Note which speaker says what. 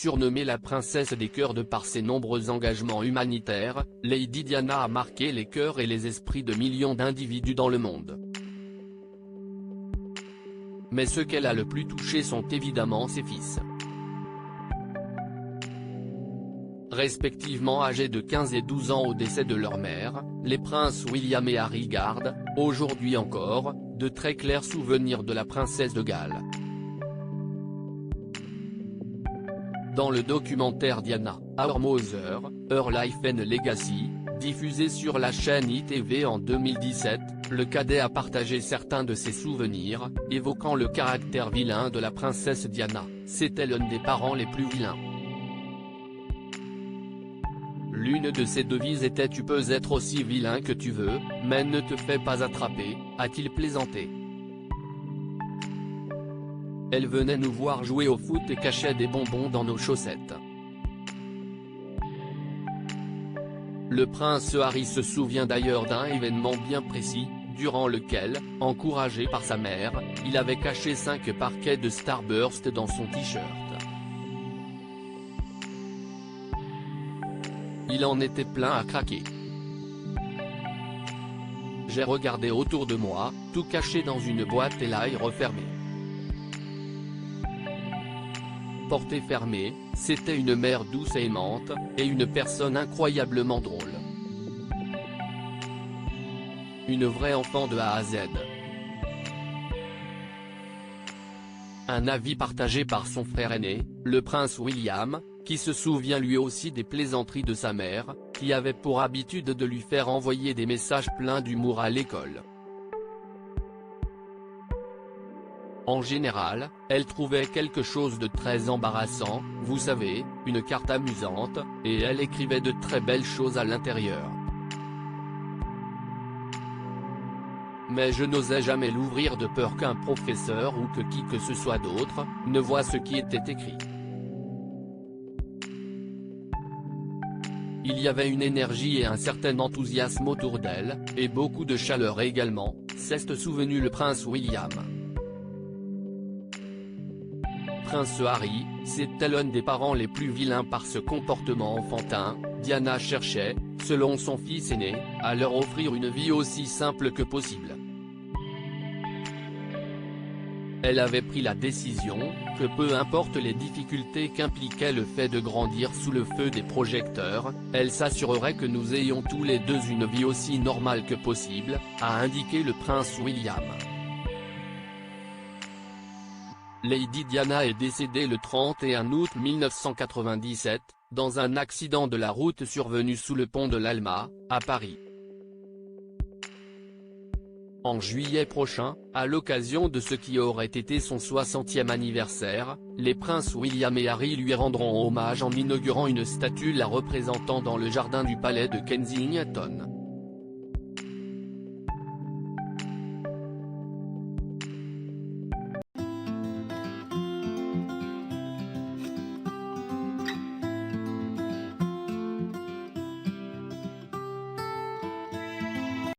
Speaker 1: Surnommée la princesse des cœurs de par ses nombreux engagements humanitaires, Lady Diana a marqué les cœurs et les esprits de millions d'individus dans le monde. Mais ceux qu'elle a le plus touché sont évidemment ses fils. Respectivement âgés de 15 et 12 ans au décès de leur mère, les princes William et Harry gardent, aujourd'hui encore, de très clairs souvenirs de la princesse de Galles. Dans le documentaire Diana, Our Mother, Her Life and Legacy, diffusé sur la chaîne ITV en 2017, le cadet a partagé certains de ses souvenirs, évoquant le caractère vilain de la princesse Diana. C'était l'un des parents les plus vilains. L'une de ses devises était « Tu peux être aussi vilain que tu veux, mais ne te fais pas attraper », a-t-il plaisanté. Elle venait nous voir jouer au foot et cachait des bonbons dans nos chaussettes. Le prince Harry se souvient d'ailleurs d'un événement bien précis, durant lequel, encouragé par sa mère, il avait caché 5 paquets de Starburst dans son t-shirt. Il en était plein à craquer. J'ai regardé autour de moi, tout caché dans une boîte et l'ail refermé. Portée fermée, c'était une mère douce et aimante, et une personne incroyablement drôle. Une vraie enfant de A à Z. Un avis partagé par son frère aîné, le prince William, qui se souvient lui aussi des plaisanteries de sa mère, qui avait pour habitude de lui faire envoyer des messages pleins d'humour à l'école. En général, elle trouvait quelque chose de très embarrassant, vous savez, une carte amusante, et elle écrivait de très belles choses à l'intérieur. Mais je n'osais jamais l'ouvrir de peur qu'un professeur ou que qui que ce soit d'autre, ne voie ce qui était écrit. Il y avait une énergie et un certain enthousiasme autour d'elle, et beaucoup de chaleur également, s'est souvenu le prince William. Prince Harry, c'était l'un des parents les plus vilains par ce comportement enfantin. Diana cherchait, selon son fils aîné, à leur offrir une vie aussi simple que possible. Elle avait pris la décision, que peu importe les difficultés qu'impliquait le fait de grandir sous le feu des projecteurs, elle s'assurerait que nous ayons tous les deux une vie aussi normale que possible, a indiqué le prince William. Lady Diana est décédée le 31 août 1997, dans un accident de la route survenu sous le pont de l'Alma, à Paris. En juillet prochain, à l'occasion de ce qui aurait été son 60e anniversaire, les princes William et Harry lui rendront hommage en inaugurant une statue la représentant dans le jardin du palais de Kensington.